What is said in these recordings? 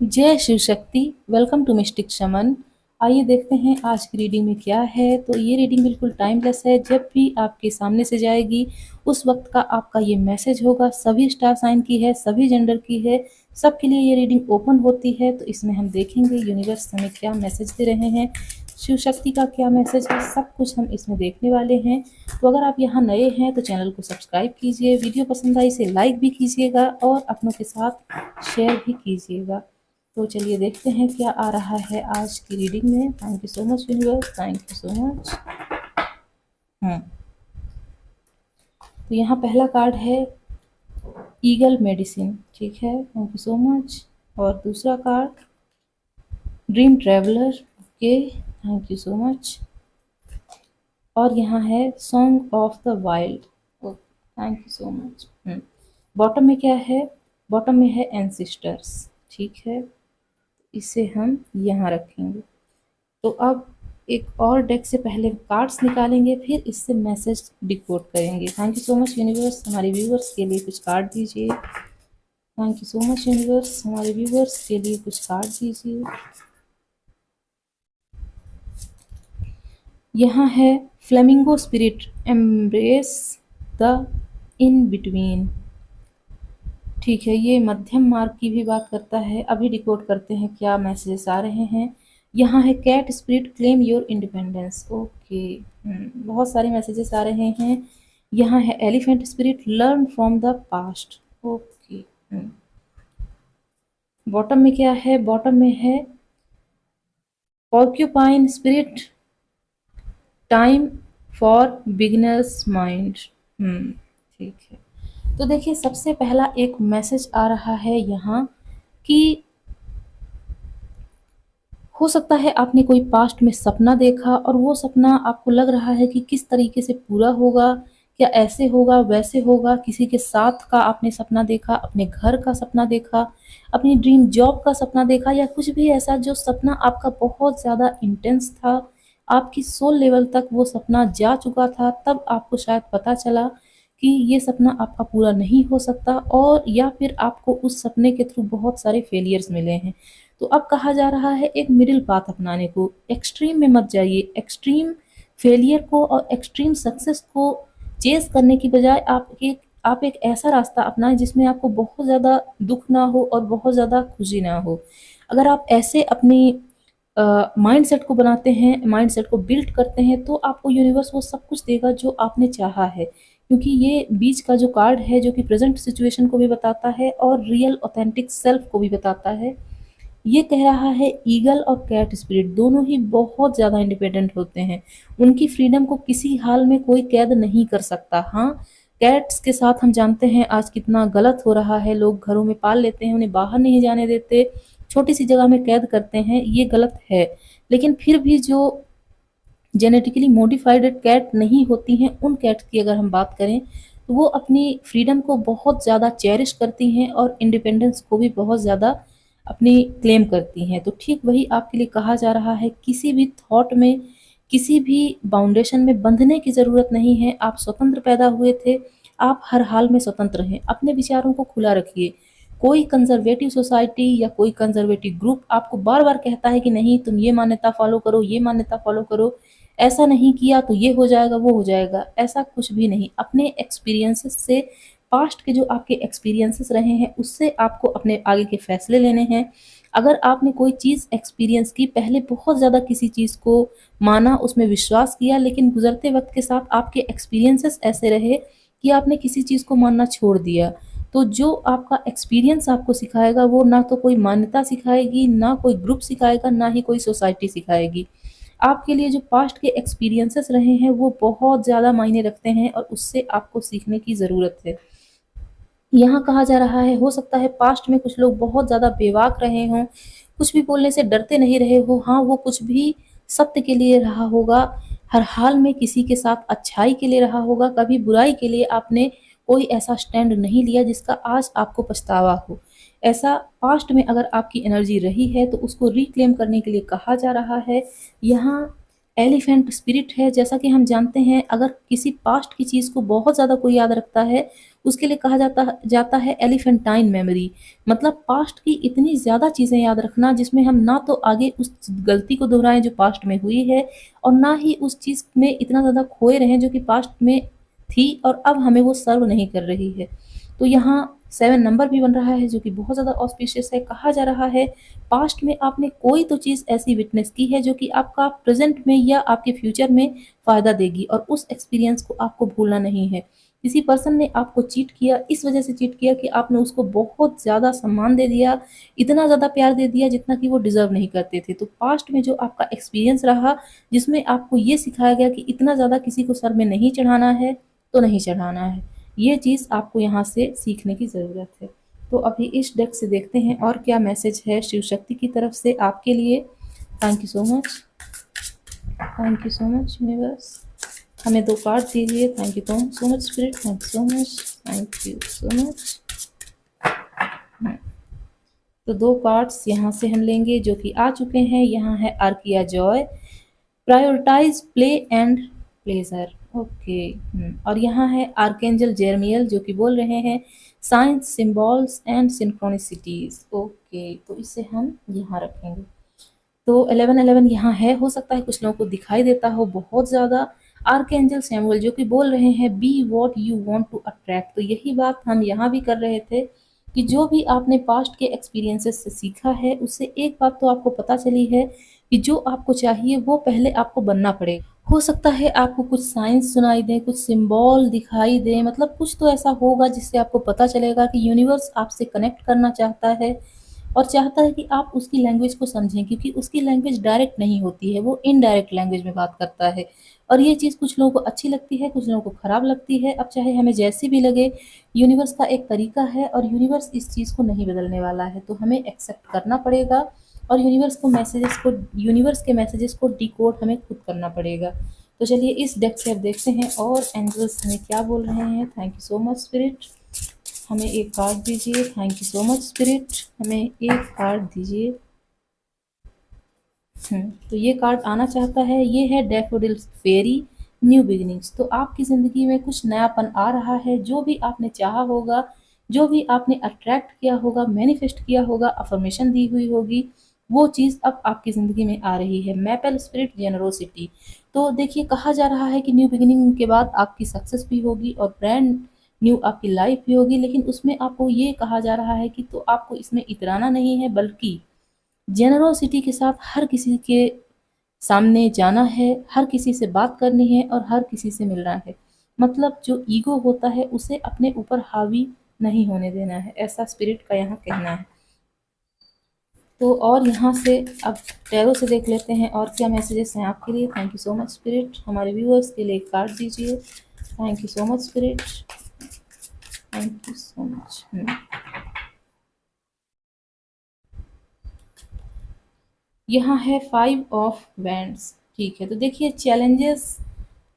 जय Shiv Shakti. Welcome to mistake शमन। आइए देखते हैं आज की रीडिंग में क्या है। तो ये रीडिंग बिल्कुल टाइमलेस है, जब भी आपके सामने से जाएगी उस वक्त का आपका ये मैसेज होगा। सभी स्टार साइन की है, सभी जेंडर की है, सबके लिए ये रीडिंग ओपन होती है। तो इसमें हम देखेंगे यूनिवर्स हमें क्या मैसेज दे रहे हैं, शिव शक्ति का क्या मैसेज है, सब कुछ हम इसमें देखने वाले हैं। तो अगर आप यहाँ नए हैं तो चैनल को सब्सक्राइब कीजिए, वीडियो पसंद आई इसे लाइक भी कीजिएगा और अपनों के साथ शेयर भी कीजिएगा। तो चलिए देखते हैं क्या आ रहा है आज की रीडिंग में। Thank you so much universe, thank you so much. तो यहाँ पहला कार्ड है ईगल मेडिसिन, ठीक है, थैंक यू सो मच। और दूसरा card dream traveller, okay, thank you so much. और यहाँ है song of the wild, thank you so much. Bottom में क्या है? बॉटम में है एंसिस्टर्स, ठीक है, इसे हम यहाँ रखेंगे। तो अब एक और डेक से पहले कार्ड्स निकालेंगे, फिर इससे मैसेज डिकोड करेंगे। Thank you so much universe, हमारे व्यूवर्स के लिए कुछ कार्ड दीजिए। Thank you so much universe, हमारे व्यूवर्स के लिए कुछ कार्ड दीजिए। यहाँ है flamingo spirit embrace the in between, ठीक है, ये मध्यम मार्ग की भी बात करता है। अभी डिकोड करते हैं क्या मैसेजेस आ रहे हैं। यहाँ है cat spirit claim your independence, okay, बहुत सारे मैसेजेस आ रहे हैं। यहाँ है elephant spirit learn from the past, okay. Bottom में क्या है? बॉटम में है porcupine spirit time for beginners mind, ठीक है। तो देखिए सबसे पहला एक मैसेज आ रहा है यहाँ कि हो सकता है आपने कोई पास्ट में सपना देखा और वो सपना आपको लग रहा है कि किस तरीके से पूरा होगा, क्या ऐसे होगा वैसे होगा। किसी के साथ का आपने सपना देखा, अपने घर का सपना देखा, अपनी ड्रीम जॉब का सपना देखा, या कुछ भी ऐसा जो सपना आपका बहुत ज़्यादा इंटेंस था, आपकी सोल लेवल तक वो सपना जा चुका था। तब आपको शायद पता चला कि ये सपना आपका पूरा नहीं हो सकता, और या फिर आपको उस सपने के थ्रू बहुत सारे फेलियर्स मिले हैं। तो अब कहा जा रहा है एक मिडिल पाथ अपनाने को। एक्सट्रीम में मत जाइए। एक्सट्रीम फेलियर को और एक्सट्रीम सक्सेस को चेस करने की बजाय आप एक ऐसा रास्ता अपनाएं जिसमें आपको बहुत ज़्यादा दुख ना हो और बहुत ज़्यादा खुशी ना हो। अगर आप ऐसे अपनी माइंडसेट को बनाते हैं, माइंडसेट को बिल्ड करते हैं, तो आपको यूनिवर्स वो सब कुछ देगा जो आपने चाहा है। क्योंकि ये बीच का जो कार्ड है जो कि प्रेजेंट सिचुएशन को भी बताता है और रियल ऑथेंटिक सेल्फ को भी बताता है। ये कह रहा है ईगल और कैट स्पिरिट दोनों ही बहुत ज़्यादा इंडिपेंडेंट होते हैं। उनकी फ्रीडम को किसी हाल में कोई कैद नहीं कर सकता। हाँ, कैट्स के साथ हम जानते हैं आज कितना गलत हो रहा है। लोग घरों में पाल लेते हैं, उन्हें बाहर नहीं जाने देते, छोटी सी जगह में कैद करते हैं, ये गलत है। लेकिन फिर भी जो जेनेटिकली मॉडिफाइड कैट नहीं होती हैं, उन कैट्स की अगर हम बात करें तो वो अपनी फ्रीडम को बहुत ज़्यादा चेरिश करती हैं और इंडिपेंडेंस को भी बहुत ज़्यादा अपनी क्लेम करती हैं। तो ठीक वही आपके लिए कहा जा रहा है, किसी भी थॉट में, किसी भी बाउंडेशन में बंधने की ज़रूरत नहीं है। आप स्वतंत्र पैदा हुए थे, आप हर हाल में स्वतंत्र हैं। अपने विचारों को खुला रखिए। कोई कंजर्वेटिव सोसाइटी या कोई कंजर्वेटिव ग्रुप आपको बार बार कहता है कि नहीं तुम ये मान्यता फॉलो करो, ये मान्यता फॉलो करो, ऐसा नहीं किया तो ये हो जाएगा वो हो जाएगा, ऐसा कुछ भी नहीं। अपने एक्सपीरियंसेस से, पास्ट के जो आपके एक्सपीरियंसेस रहे हैं उससे आपको अपने आगे के फैसले लेने हैं। अगर आपने कोई चीज़ एक्सपीरियंस की, पहले बहुत ज़्यादा किसी चीज़ को माना, उसमें विश्वास किया, लेकिन गुजरते वक्त के साथ आपके एक्सपीरियंसेस ऐसे रहे कि आपने किसी चीज़ को मानना छोड़ दिया, तो जो आपका एक्सपीरियंस आपको सिखाएगा वो ना तो कोई मान्यता सिखाएगी, ना कोई ग्रुप सिखाएगा, ना ही कोई सोसाइटी सिखाएगी। आपके लिए जो पास्ट के एक्सपीरियंसेस रहे हैं वो बहुत ज़्यादा मायने रखते हैं और उससे आपको सीखने की ज़रूरत है। यहाँ कहा जा रहा है हो सकता है पास्ट में कुछ लोग बहुत ज़्यादा बेवाक रहे हों, कुछ भी बोलने से डरते नहीं रहे हो। हाँ, वो कुछ भी सत्य के लिए रहा होगा, हर हाल में किसी के साथ अच्छाई के लिए रहा होगा, कभी बुराई के लिए आपने कोई ऐसा स्टैंड नहीं लिया जिसका आज आपको पछतावा हो। ऐसा पास्ट में अगर आपकी एनर्जी रही है तो उसको रिक्लेम करने के लिए कहा जा रहा है। यहाँ एलिफेंट स्पिरिट है। जैसा कि हम जानते हैं, अगर किसी पास्ट की चीज़ को बहुत ज़्यादा कोई याद रखता है, उसके लिए कहा जाता है एलिफेंटाइन मेमोरी। मतलब पास्ट की इतनी ज़्यादा चीज़ें याद रखना जिसमें हम ना तो आगे उस गलती को दोहराएँ जो पास्ट में हुई है, और ना ही उस चीज़ में इतना ज़्यादा खोए रहें जो कि पास्ट में थी और अब हमें वो सर्व नहीं कर रही है। तो यहाँ 7 नंबर भी बन रहा है जो कि बहुत ज़्यादा ऑस्पिशियस है। कहा जा रहा है पास्ट में आपने कोई तो चीज़ ऐसी विटनेस की है जो कि आपका प्रेज़ेंट में या आपके फ्यूचर में फ़ायदा देगी, और उस एक्सपीरियंस को आपको भूलना नहीं है। किसी पर्सन ने आपको चीट किया, इस वज़ह से चीट किया कि आपने उसको बहुत ज़्यादा सम्मान दे दिया, इतना ज़्यादा प्यार दे दिया जितना कि वो डिज़र्व नहीं करते थे। तो पास्ट में जो आपका एक्सपीरियंस रहा, जिसमें आपको ये सिखाया गया कि इतना ज़्यादा किसी को सर में नहीं चढ़ाना है, तो नहीं चढ़ाना है। ये चीज़ आपको यहाँ से सीखने की ज़रूरत है। तो अभी इस डेक से देखते हैं और क्या मैसेज है शिव शक्ति की तरफ से आपके लिए। Thank you so much, thank you so much universe. हमें 2 कार्ड दीजिए। Thank you so much spirit, thank you so much, thank you so much. तो 2 कार्ड्स यहाँ से हम लेंगे जो कि आ चुके हैं। यहाँ है आर्किया joy, prioritise play and pleasure. Okay. और यहाँ है आर्केंजल जेरमियल जो कि बोल रहे हैं साइंस, सिंबल्स एंड सिंक्रोनिसिटीज। ओके, तो इसे हम यहाँ रखेंगे। तो 1111 यहाँ है, हो सकता है कुछ लोगों को दिखाई देता हो बहुत ज़्यादा। आर्केंजल सैमुअल जो कि बोल रहे हैं be what you want to attract. तो यही बात हम यहाँ भी कर रहे थे कि जो भी आपने पास्ट के एक्सपीरियंसेस से सीखा है, उससे एक बात तो आपको पता चली है कि जो आपको चाहिए वो पहले आपको बनना पड़ेगा। हो सकता है आपको कुछ साइंस सुनाई दे, कुछ सिंबल दिखाई दे, मतलब कुछ तो ऐसा होगा जिससे आपको पता चलेगा कि यूनिवर्स आपसे कनेक्ट करना चाहता है और चाहता है कि आप उसकी लैंग्वेज को समझें, क्योंकि उसकी लैंग्वेज डायरेक्ट नहीं होती है, वो इनडायरेक्ट लैंग्वेज में बात करता है। और ये चीज़ कुछ लोगों को अच्छी लगती है, कुछ लोगों को खराब लगती है। अब चाहे हमें जैसी भी लगे, यूनिवर्स का एक तरीका है और यूनिवर्स इस चीज़ को नहीं बदलने वाला है, तो हमें एक्सेप्ट करना पड़ेगा और यूनिवर्स के मैसेजेस को डिकोड हमें खुद करना पड़ेगा। तो चलिए इस डेक से अब देखते हैं और एंजल्स हमें क्या बोल रहे हैं। Thank you so much spirit, हमें एक कार्ड दीजिए। Thank you so much spirit, हमें एक कार्ड दीजिए। तो ये कार्ड आना चाहता है, ये है डैफोडिल्स फेरी न्यू बिगिनिंग्स। तो आपकी ज़िंदगी में कुछ नयापन आ रहा है। जो भी आपने चाहा होगा, जो भी आपने अट्रैक्ट किया होगा, मैनिफेस्ट किया होगा, अफर्मेशन दी हुई होगी, वो चीज़ अब आपकी ज़िंदगी में आ रही है। Maple spirit generosity. तो देखिए, कहा जा रहा है कि न्यू बिगिनिंग के बाद आपकी सक्सेस भी होगी और ब्रांड न्यू आपकी लाइफ भी होगी, लेकिन उसमें आपको ये कहा जा रहा है कि तो आपको इसमें इतराना नहीं है, बल्कि जेनरोसिटी के साथ हर किसी के सामने जाना है, हर किसी से बात करनी है और हर किसी से मिलना है। मतलब जो ईगो होता है उसे अपने ऊपर हावी नहीं होने देना है, ऐसा स्पिरिट का यहाँ कहना है। तो और यहाँ से अब टैरो से देख लेते हैं और क्या मैसेजेस हैं आपके लिए। Thank you so much spirit, हमारे व्यूअर्स के लिए एक कार्ड दीजिए। Thank you so much spirit, thank you so much. यहाँ है 5 ऑफ वैंड्स। ठीक है, तो देखिए चैलेंजेस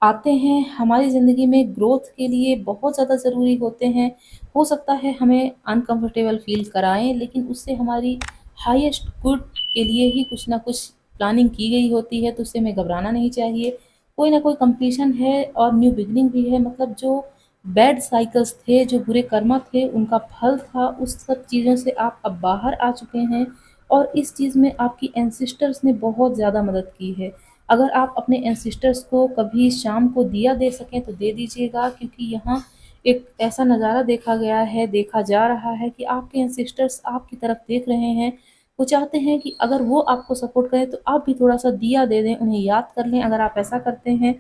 आते हैं हमारी ज़िंदगी में, ग्रोथ के लिए बहुत ज़्यादा ज़रूरी होते हैं। हो सकता है हमें अनकंफर्टेबल फ़ील कराएँ, लेकिन उससे हमारी हाईएस्ट गुड के लिए ही कुछ ना कुछ प्लानिंग की गई होती है, तो उससे हमें घबराना नहीं चाहिए। कोई ना कोई कंप्लीशन है और न्यू बिगिनिंग भी है। मतलब जो बैड साइकिल्स थे, जो बुरे कर्मा थे, उनका फल था, उस सब चीज़ों से आप अब बाहर आ चुके हैं और इस चीज़ में आपकी एंसेस्टर्स ने बहुत ज़्यादा मदद की है। अगर आप अपने एंसेस्टर्स को कभी शाम को दिया दे सकें तो दे दीजिएगा, क्योंकि यहाँ एक ऐसा नज़ारा देखा गया है, देखा जा रहा है कि आपके एंसेस्टर्स आपकी तरफ देख रहे हैं। वो चाहते हैं कि अगर वो आपको सपोर्ट करें तो आप भी थोड़ा-सा दिया दे दें, उन्हें याद कर लें। अगर आप ऐसा करते हैं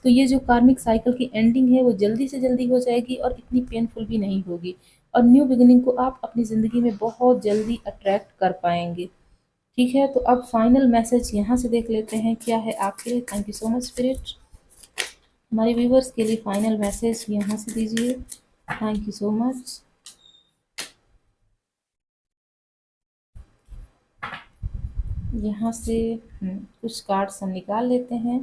तो ये जो कार्मिक साइकिल की एंडिंग है वो जल्दी से जल्दी हो जाएगी और इतनी पेनफुल भी नहीं होगी, और न्यू बिगिनिंग को आप अपनी ज़िंदगी में बहुत जल्दी अट्रैक्ट कर पाएँगे। ठीक है, तो अब फाइनल मैसेज यहाँ से देख लेते हैं क्या है आपके लिए। Thank you so much spirit, हमारे व्यूवर्स के लिए फाइनल मैसेज यहाँ से दीजिए। Thank you so much. यहाँ से कुछ कार्ड्स हम निकाल लेते हैं,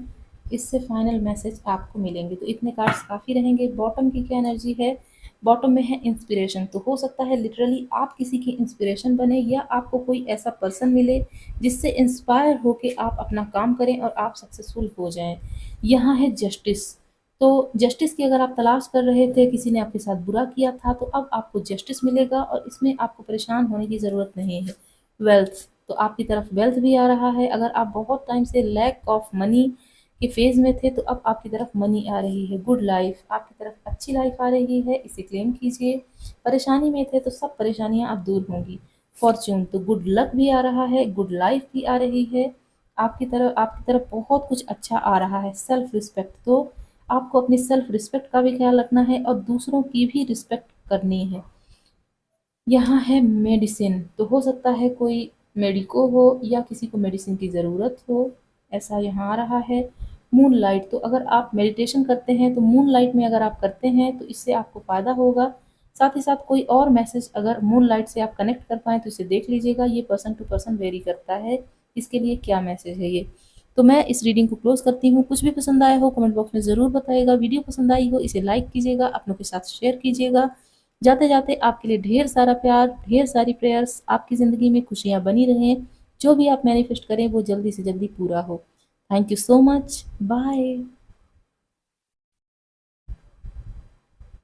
इससे फाइनल मैसेज आपको मिलेंगे। तो इतने कार्ड्स काफ़ी रहेंगे। बॉटम की क्या एनर्जी है, बॉटम में है इंस्पिरेशन, तो हो सकता है लिटरली आप किसी की इंस्पिरेशन बने या आपको कोई ऐसा पर्सन मिले जिससे इंस्पायर होके आप अपना काम करें और आप सक्सेसफुल हो जाएं। यहाँ है जस्टिस, तो जस्टिस की अगर आप तलाश कर रहे थे, किसी ने आपके साथ बुरा किया था, तो अब आपको जस्टिस मिलेगा और इसमें आपको परेशान होने की ज़रूरत नहीं है। वेल्थ, तो आपकी तरफ वेल्थ भी आ रहा है। अगर आप बहुत टाइम से लैक ऑफ मनी के फेज़ में थे, तो अब आपकी तरफ मनी आ रही है। गुड लाइफ, आपकी तरफ अच्छी लाइफ आ रही है, इसे क्लेम कीजिए। परेशानी में थे, तो सब परेशानियां अब दूर होंगी। फॉर्च्यून, तो गुड लक भी आ रहा है, गुड लाइफ भी आ रही है। आपकी तरफ बहुत कुछ अच्छा आ रहा है। सेल्फ रिस्पेक्ट, तो आपको अपनी सेल्फ रिस्पेक्ट का भी ख्याल रखना है और दूसरों की भी रिस्पेक्ट करनी है। यहाँ है मेडिसिन, तो हो सकता है कोई मेडिको हो या किसी को मेडिसिन की ज़रूरत हो, ऐसा यहाँ आ रहा है। मून लाइट, तो अगर आप मेडिटेशन करते हैं तो मून लाइट में अगर आप करते हैं तो इससे आपको फ़ायदा होगा। साथ ही साथ कोई और मैसेज अगर मून लाइट से आप कनेक्ट कर पाएँ तो इसे देख लीजिएगा, ये पर्सन टू पर्सन वेरी करता है, इसके लिए क्या मैसेज है ये। तो मैं इस रीडिंग को क्लोज़ करती हूँ। कुछ भी पसंद आया हो कमेंट बॉक्स में ज़रूर बताइएगा। वीडियो पसंद आई हो इसे लाइक कीजिएगा, अपनों के साथ शेयर कीजिएगा। जाते-जाते आपके लिए ढेर सारा प्यार, ढेर सारी प्रेयर्स, आपकी ज़िंदगी में खुशियाँ बनी रहें। जो भी आप मैनिफेस्ट करें वो जल्दी से जल्दी पूरा हो। Thank you so much. Bye.